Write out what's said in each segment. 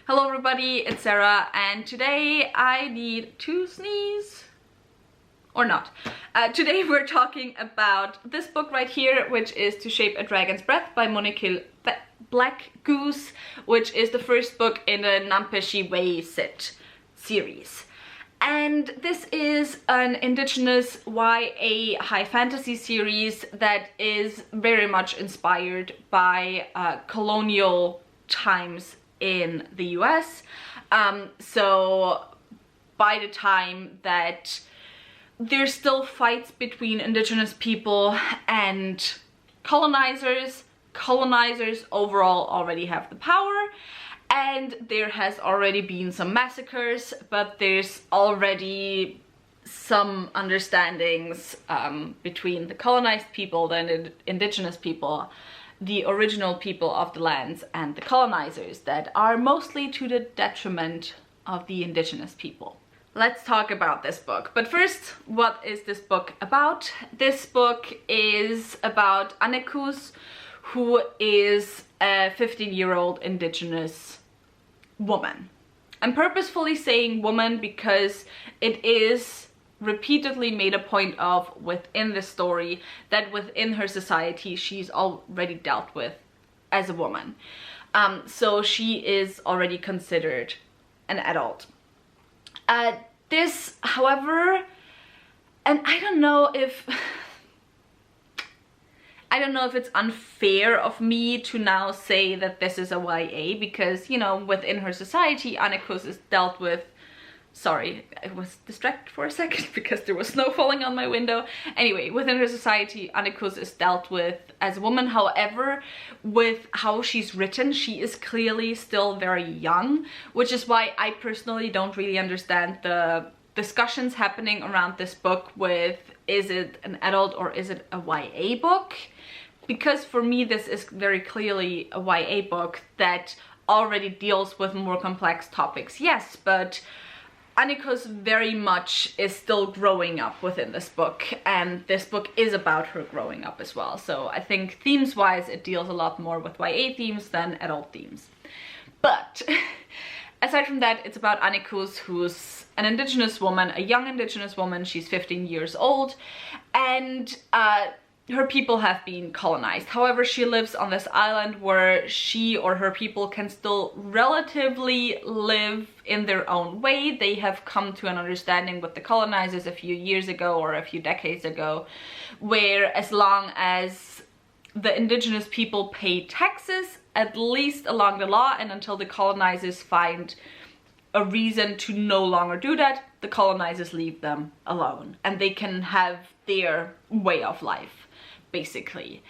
Hello everybody, it's Sarah, and today I need to sneeze. Or not. Today we're talking about this book right here, which is To Shape a Dragon's Breath by Monique Black Goose, which is the first book in the Nampeshi Way Sit series. And this is an indigenous YA high fantasy series that is very much inspired by colonial times in the US. So by the time that there's still fights between indigenous people and colonizers overall already have the power, and there has already been some massacres, but there's already some understandings between the colonized people, the indigenous people, the original people of the lands, and the colonizers that are mostly to the detriment of the indigenous people. Let's talk about this book. But first, what is this book about? This book is about Annekus, who is a 15-year-old indigenous woman. I'm purposefully saying woman because it is repeatedly made a point of within the story that within her society she's already dealt with as a woman. So she is already considered an adult. This, however, and I don't know if it's unfair of me to now say that this is a YA, because, you know, within her society, Annekus is dealt with... Sorry, I was distracted for a second because there was snow falling on my window. Anyway, within her society, Annekus is dealt with as a woman. However, with how she's written, she is clearly still very young, which is why I personally don't really understand the discussions happening around this book with, is it an adult or is it a YA book? Because for me, this is very clearly a YA book that already deals with more complex topics. Yes, but Annekus very much is still growing up within this book, and this book is about her growing up as well. So I think themes-wise it deals a lot more with YA themes than adult themes. But aside from that, it's about Annekus, who's an indigenous woman, a young indigenous woman. She's 15 years old, and her people have been colonized. However, she lives on this island where she or her people can still relatively live in their own way. They have come to an understanding with the colonizers a few years ago or a few decades ago, where as long as the indigenous people pay taxes, at least along the law, and until the colonizers find a reason to no longer do that, the colonizers leave them alone and they can have their way of life, basically.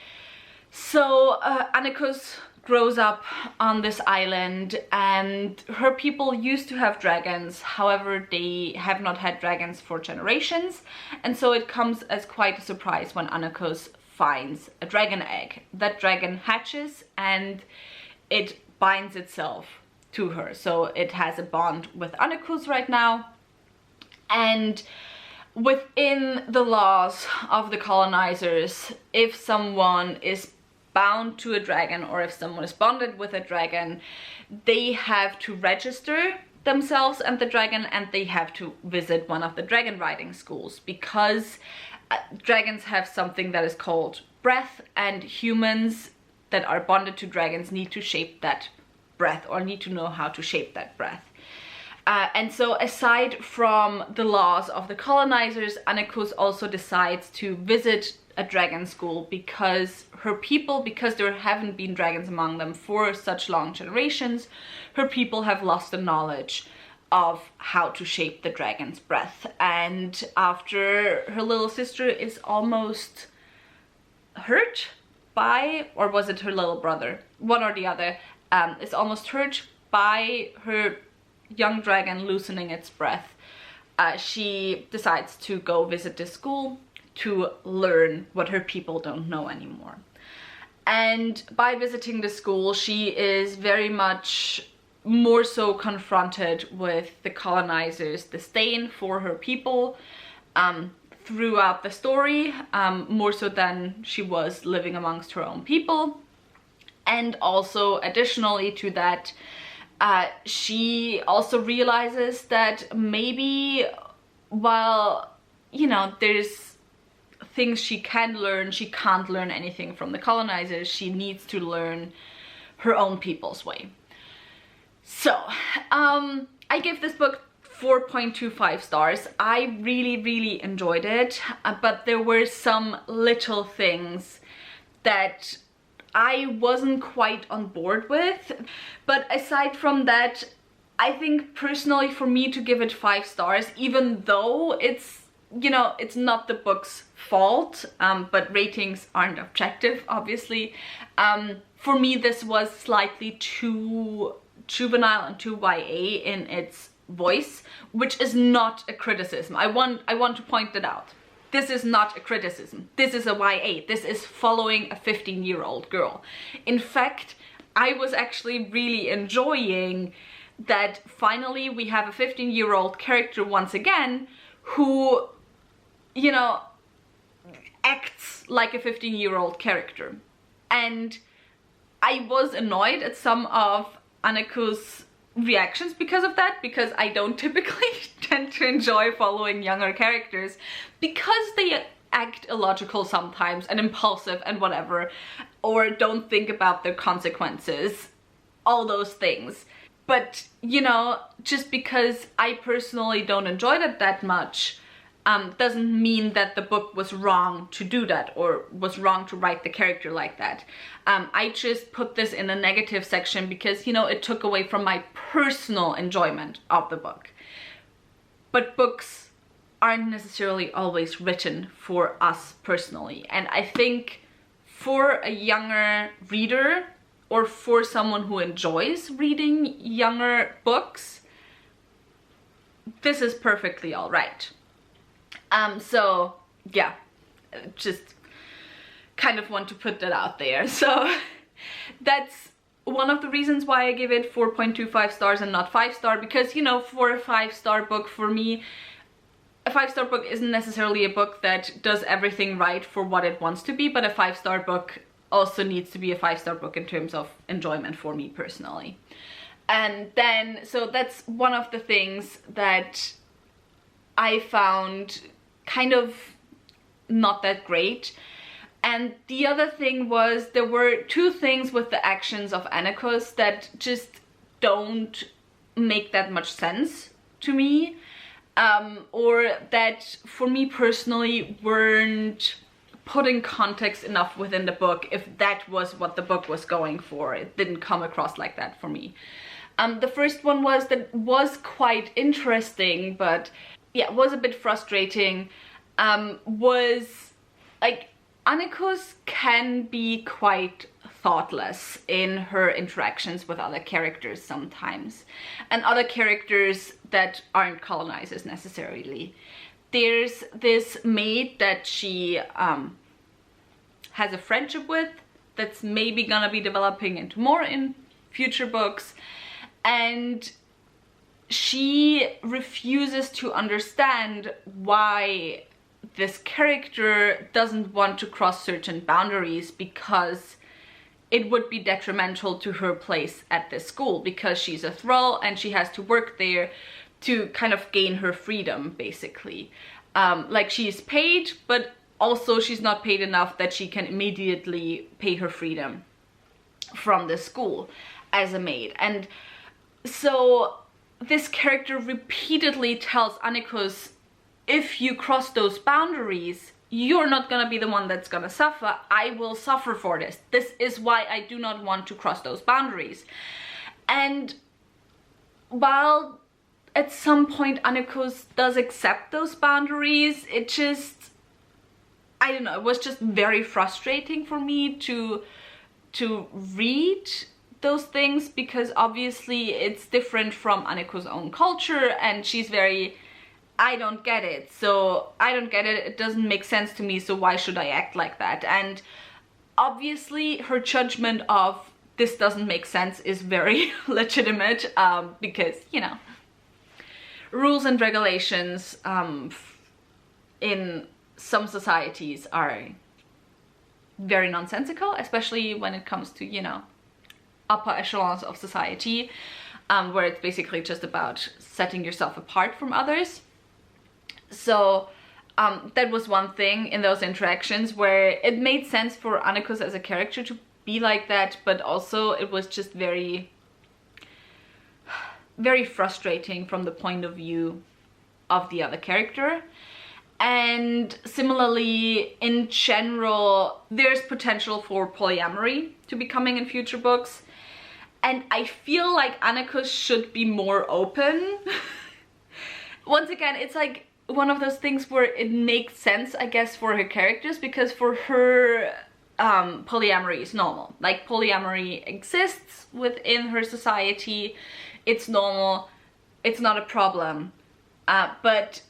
So Annekus grows up on this island, and her people used to have dragons. However, they have not had dragons for generations, and so it comes as quite a surprise when Annekus finds a dragon egg. That dragon hatches and it binds itself to her, so it has a bond with Annekus right now. And within the laws of the colonizers, if someone is bound to a dragon or if someone is bonded with a dragon, they have to register themselves and the dragon, and they have to visit one of the dragon riding schools, because dragons have something that is called breath, and humans that are bonded to dragons need to shape that breath, or need to know how to shape that breath. And so aside from the laws of the colonizers, Annekus also decides to visit a dragon school because her people, because there haven't been dragons among them for such long generations, her people have lost the knowledge of how to shape the dragon's breath. And after her little sister is almost hurt by, or was it her little brother? One or the other, is almost hurt by her young dragon loosening its breath. She decides to go visit the school to learn what her people don't know anymore. And by visiting the school, she is very much more so confronted with the colonizers' disdain for her people throughout the story, more so than she was living amongst her own people. And also, additionally to that, She also realizes that maybe while, you know, there's things she can learn, she can't learn anything from the colonizers. She needs to learn her own people's way. So, I give this book 4.25 stars. I really enjoyed it, but there were some little things that I wasn't quite on board with. But aside from that, I think personally for me to give it 5 stars, even though it's, you know, it's not the book's fault, but ratings aren't objective, obviously. For me, this was slightly too juvenile and too YA in its voice, which is not a criticism. I want to point that out. This is not a criticism. This is a YA. This is following a 15-year-old girl. In fact, I was actually really enjoying that finally we have a 15-year-old character once again who, you know, acts like a 15-year-old character. And I was annoyed at some of Aneko's reactions because of that, because I don't typically tend to enjoy following younger characters because they act illogical sometimes and impulsive and whatever, or don't think about their consequences, all those things. But, you know, just because I personally don't enjoy it that much doesn't mean that the book was wrong to do that or was wrong to write the character like that. I just put this in the negative section because, you know, it took away from my personal enjoyment of the book. But books aren't necessarily always written for us personally. And I think for a younger reader or for someone who enjoys reading younger books, this is perfectly all right. So yeah, just kind of want to put that out there. So that's one of the reasons why I give it 4.25 stars and not 5-star, because, you know, for a 5-star book, for me, a 5-star book isn't necessarily a book that does everything right for what it wants to be, but a 5-star book also needs to be a 5-star book in terms of enjoyment for me personally. And then, so that's one of the things that I found kind of not that great. And the other thing was, there were 2 things with the actions of Aneko's that just don't make that much sense to me, or that for me personally weren't put in context enough within the book. If that was what the book was going for, it didn't come across like that for me. The first one was that was quite interesting, but yeah, was a bit frustrating, was like, Aneko's can be quite thoughtless in her interactions with other characters sometimes, and other characters that aren't colonizers necessarily. There's this maid that she has a friendship with that's maybe gonna be developing into more in future books, and she refuses to understand why this character doesn't want to cross certain boundaries, because it would be detrimental to her place at this school, because she's a thrall and she has to work there to kind of gain her freedom, basically. Like, she's paid, but also she's not paid enough that she can immediately pay her freedom from the school as a maid. And so this character repeatedly tells Aneko's, if you cross those boundaries, you're not gonna be the one that's gonna suffer. I will suffer for this. This is why I do not want to cross those boundaries. And while at some point Aneko's does accept those boundaries, it just, I don't know, it was just very frustrating for me to read those things, because obviously it's different from Aneko's own culture, and she's very, I don't get it, so I don't get it, it doesn't make sense to me, so why should I act like that? And obviously her judgment of this doesn't make sense is very legitimate, because, you know, rules and regulations in some societies are very nonsensical, especially when it comes to, you know, upper echelons of society. where it's basically just about setting yourself apart from others. So that was one thing in those interactions where it made sense for Annikos as a character to be like that, but also it was just very, very frustrating from the point of view of the other character. And similarly, in general, there's potential for polyamory to be coming in future books. And I feel like Annikos should be more open. Once again, it's like one of those things where it makes sense, I guess, for her characters, because for her, polyamory is normal. Like, polyamory exists within her society. It's normal. It's not a problem. But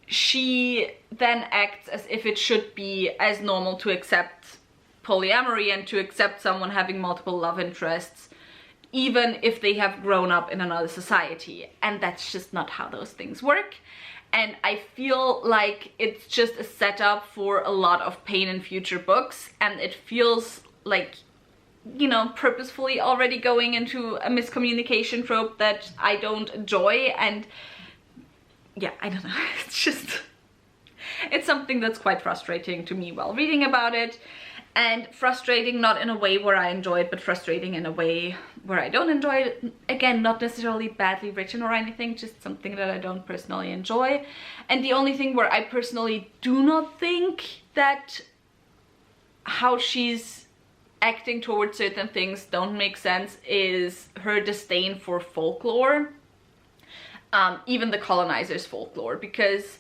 she then acts as if it should be as normal to accept polyamory and to accept someone having multiple love interests, even if they have grown up in another society. And that's just not how those things work. And I feel like it's just a setup for a lot of pain in future books, and it feels like, you know, purposefully already going into a miscommunication trope that I don't enjoy. And yeah, I don't know, it's just, it's something that's quite frustrating to me while reading about it. And frustrating not in a way where I enjoy it, but frustrating in a way where I don't enjoy it. Again, not necessarily badly written or anything, just something that I don't personally enjoy. And the only thing where I personally do not think that how she's acting towards certain things don't make sense is her disdain for folklore. Even the colonizers' folklore, because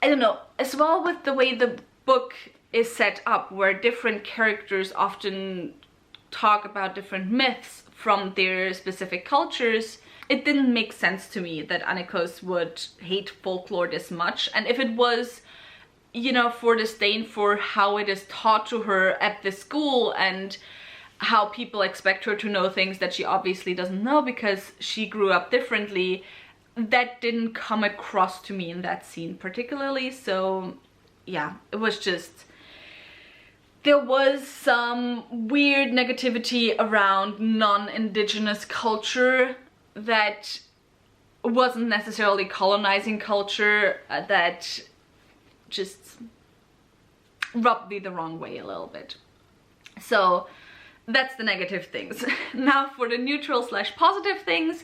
I don't know, as well with the way the book is set up, where different characters often talk about different myths from their specific cultures, it didn't make sense to me that Annikos would hate folklore this much. And if it was, you know, for disdain for how it is taught to her at the school and how people expect her to know things that she obviously doesn't know because she grew up differently, that didn't come across to me in that scene particularly. So yeah, it was just, there was some weird negativity around non-indigenous culture that wasn't necessarily colonizing culture, that just rubbed me the wrong way a little bit. So that's the negative things. Now for the neutral/positive things,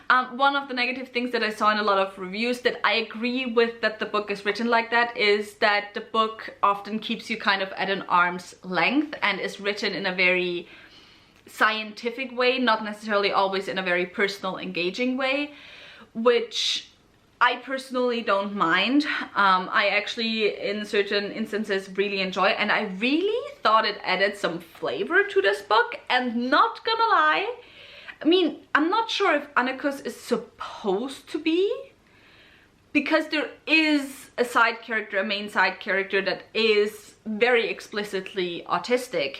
one of the negative things that I saw in a lot of reviews that I agree with, that the book is written like that, is that the book often keeps you kind of at an arm's length and is written in a very scientific way, not necessarily always in a very personal, engaging way, which I personally don't mind. I actually, in certain instances, really enjoy it, and I really thought it added some flavor to this book. And not gonna lie, I mean, I'm not sure if Annikos is supposed to be, because there is a side character, a main side character, that is very explicitly autistic.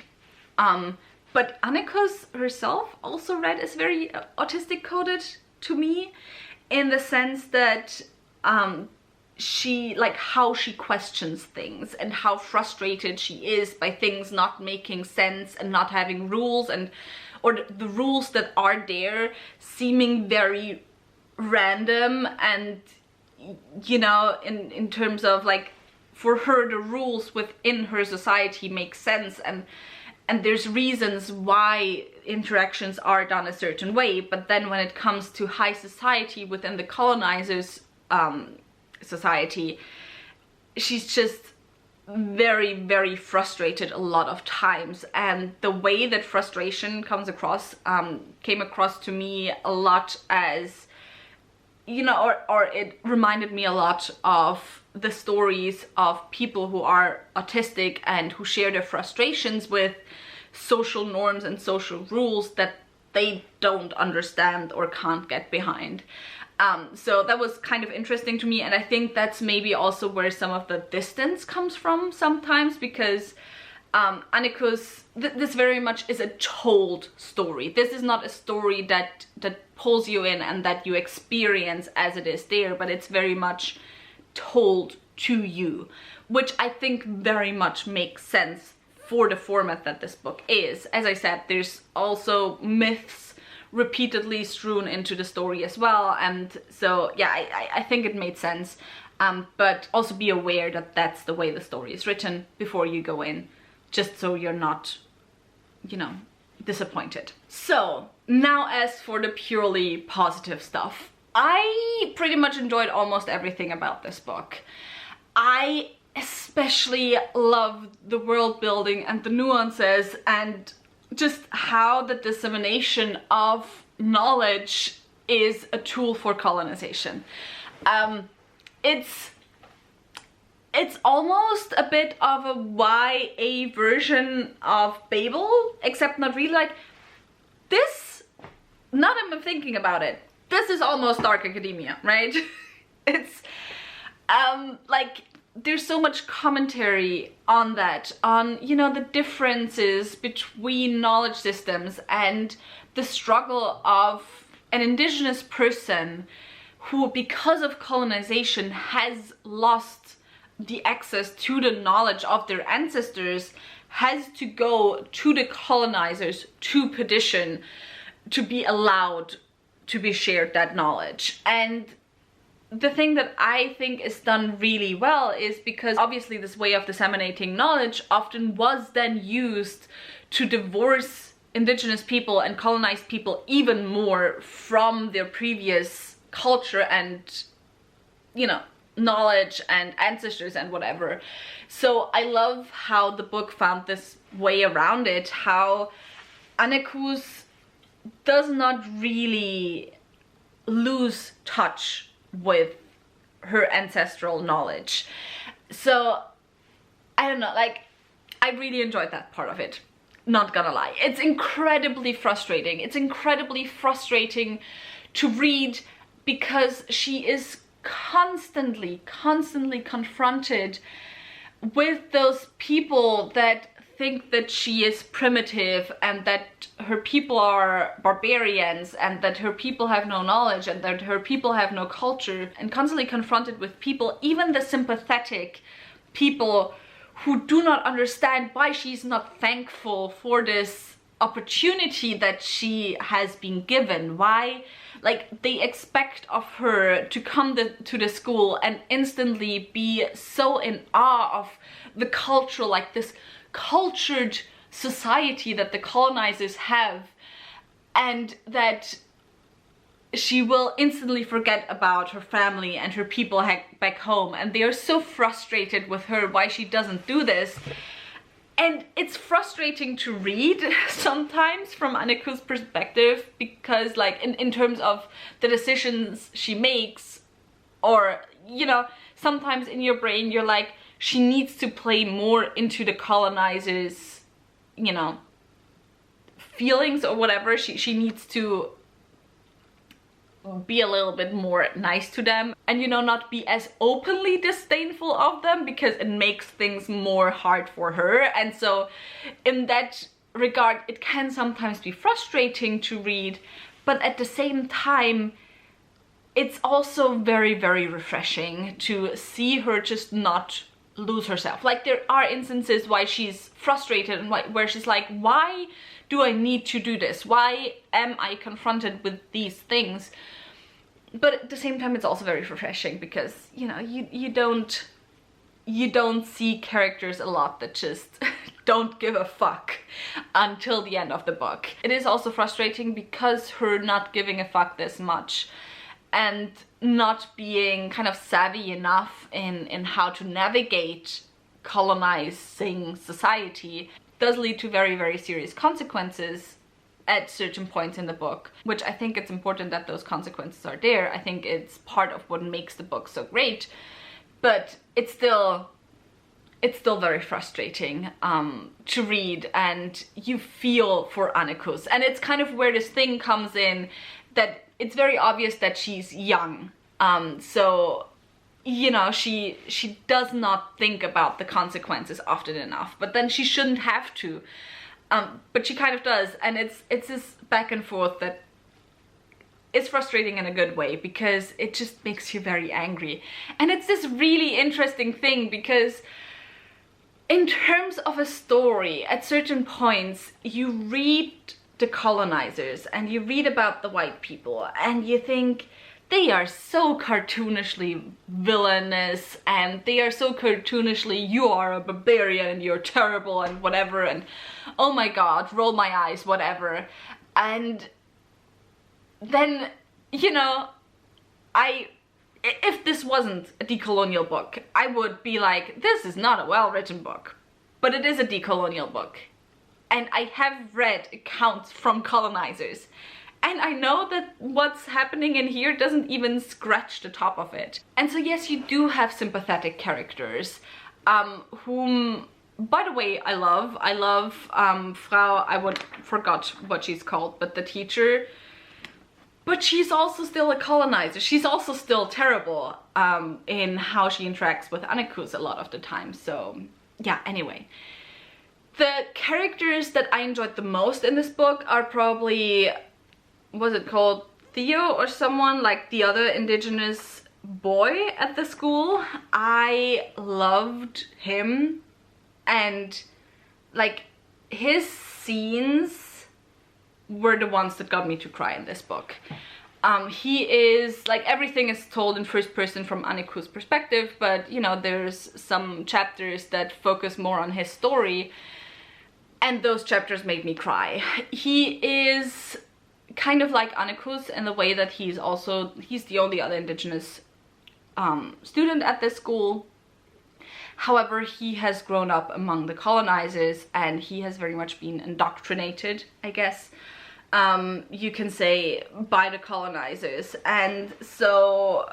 But Annikos herself also read as very autistic coded to me, in the sense that she, like, how she questions things and how frustrated she is by things not making sense and not having rules, and or the rules that are there seeming very random, and, you know, in terms of, like, for her the rules within her society make sense, and there's reasons why interactions are done a certain way. But then when it comes to high society within the colonizers' society, she's just very, very frustrated a lot of times. And the way that frustration comes across, came across to me a lot as, you know, or it reminded me a lot of the stories of people who are autistic and who share their frustrations with social norms and social rules that they don't understand or can't get behind. So that was kind of interesting to me, and I think that's maybe also where some of the distance comes from sometimes, because Annikos, this very much is a told story. This is not a story that pulls you in and that you experience as it is there, but it's very much told to you, which I think very much makes sense for the format that this book is. As I said, there's also myths repeatedly strewn into the story as well. And so yeah, I think it made sense. But also be aware that that's the way the story is written before you go in, just so you're not, you know, disappointed. So now as for the purely positive stuff, I pretty much enjoyed almost everything about this book. I especially love the world building and the nuances and just how the dissemination of knowledge is a tool for colonization. It's almost a bit of a YA version of Babel, except not really. Like this, now that I'm thinking about it, this is almost dark academia, right? It's like there's so much commentary on that, on, you know, the differences between knowledge systems and the struggle of an indigenous person who, because of colonization, has lost the access to the knowledge of their ancestors, has to go to the colonizers to petition to be allowed to be shared that knowledge. And the thing that I think is done really well is because obviously this way of disseminating knowledge often was then used to divorce indigenous people and colonized people even more from their previous culture and, you know, knowledge and ancestors and whatever. So I love how the book found this way around it, how Annekus does not really lose touch with her ancestral knowledge. So I don't know, like, I really enjoyed that part of it, not gonna lie. It's incredibly frustrating. It's incredibly frustrating to read because she is constantly confronted with those people that think that she is primitive and that her people are barbarians and that her people have no knowledge and that her people have no culture, and constantly confronted with people, even the sympathetic people, who do not understand why she's not thankful for this opportunity that she has been given. Why, like, they expect of her to come to the school and instantly be so in awe of the cultural, like this cultured society that the colonizers have, and that she will instantly forget about her family and her people back home, and they are so frustrated with her why she doesn't do this. And it's frustrating to read sometimes from Annekus' perspective, because like in terms of the decisions she makes, or, you know, sometimes in your brain you're like, she needs to play more into the colonizers, you know, feelings or whatever. She needs to be a little bit more nice to them and, you know, not be as openly disdainful of them, because it makes things more hard for her. And so in that regard it can sometimes be frustrating to read, but at the same time it's also very, very refreshing to see her just not lose herself. Like, there are instances why she's frustrated and where she's like, why do I need to do this? Why am I confronted with these things? But at the same time it's also very refreshing, because, you know, you don't see characters a lot that just don't give a fuck until the end of the book. It is also frustrating because her not giving a fuck this much and not being kind of savvy enough in how to navigate colonizing society does lead to very, very serious consequences at certain points in the book, which I think it's important that those consequences are there. I think it's part of what makes the book so great, but it's still very frustrating to read, and you feel for Annekus. And it's kind of where this thing comes in, that it's very obvious that she's young. So, you know, she does not think about the consequences often enough, but then she shouldn't have to. But she kind of does, and it's this back and forth that is frustrating in a good way, because it just makes you very angry. And it's this really interesting thing, because in terms of a story, at certain points you read the colonizers and you read about the white people and you think they are so cartoonishly villainous and they are so cartoonishly, you are a barbarian and you're terrible and whatever, and oh my god, roll my eyes, whatever. And then, you know, if this wasn't a decolonial book, I would be like, this is not a well-written book. But it is a decolonial book. And I have read accounts from colonizers. And I know that what's happening in here doesn't even scratch the top of it. And so yes, you do have sympathetic characters, whom, by the way, I love. I love forgot what she's called, but the teacher. But she's also still a colonizer. She's also still terrible in how she interacts with Annikus a lot of the time. So yeah, anyway. The characters that I enjoyed the most in this book are probably, was it called Theo or someone, like the other indigenous boy at the school. I loved him, and like his scenes were the ones that got me to cry in this book. He is, like, everything is told in first person from Annikus' perspective, but you know, there's some chapters that focus more on his story, and those chapters made me cry. He is kind of like Annikus in the way that he's the only other indigenous student at this school. However, he has grown up among the colonizers and he has very much been indoctrinated, I guess, you can say, by the colonizers. And so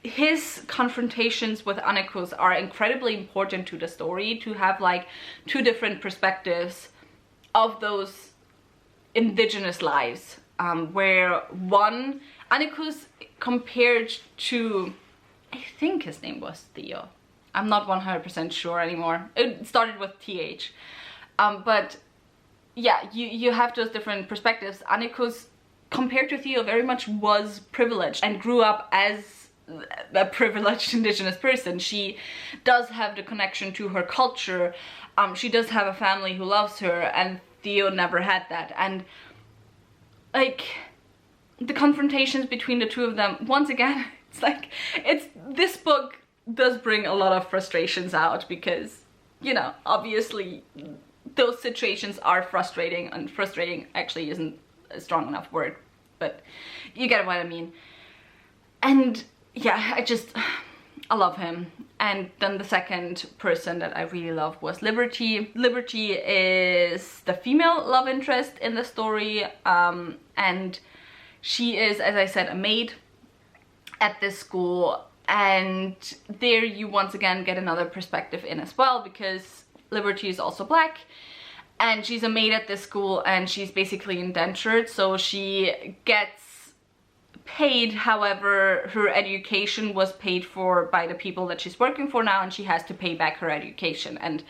his confrontations with Annikus are incredibly important to the story, to have like two different perspectives of those indigenous lives, where one, Annikus compared to, I think his name was Theo, I'm not 100% sure anymore, it started with TH, but yeah, you have those different perspectives. Annikus, compared to Theo, very much was privileged and grew up as a privileged indigenous person. She does have the connection to her culture, she does have a family who loves her, and Theo never had that. And like the confrontations between the two of them, once again, it's like, this book does bring a lot of frustrations out, because, you know, obviously those situations are frustrating, and frustrating actually isn't a strong enough word, but you get what I mean. And yeah, I love him. And then the second person that I really love was Liberty. Liberty is the female love interest in the story, and she is, as I said, a maid at this school, and there you once again get another perspective in as well, because Liberty is also black and she's a maid at this school and she's basically indentured, so she gets paid. However, her education was paid for by the people that she's working for now, and she has to pay back her education, and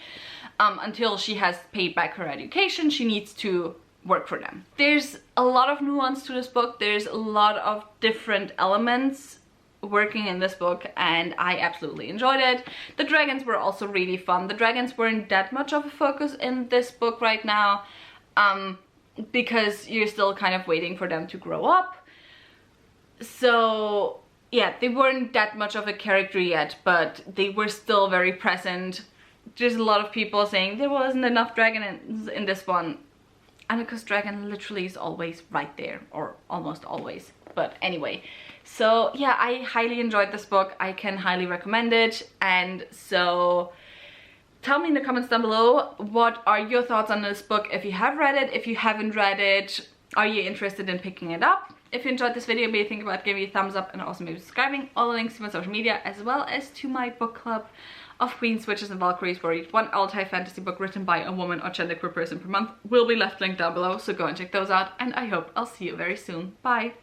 until she has paid back her education, she needs to work for them. There's a lot of nuance to this book, there's a lot of different elements working in this book, and I absolutely enjoyed it. The dragons were also really fun. The dragons weren't that much of a focus in this book right now, because you're still kind of waiting for them to grow up. So yeah, they weren't that much of a character yet, but they were still very present. There's a lot of people saying there wasn't enough dragons in this one. Annikus' dragon literally is always right there, or almost always. But anyway, so yeah, I highly enjoyed this book. I can highly recommend it. And so tell me in the comments down below, what are your thoughts on this book? If you have read it, if you haven't read it, are you interested in picking it up? If you enjoyed this video, maybe think about giving me a thumbs up and also maybe subscribing. All the links to my social media, as well as to my book club of Queens, Witches and Valkyries, where I read one alt-type fantasy book written by a woman or genderqueer person per month, will be left linked down below, so go and check those out, and I hope I'll see you very soon. Bye!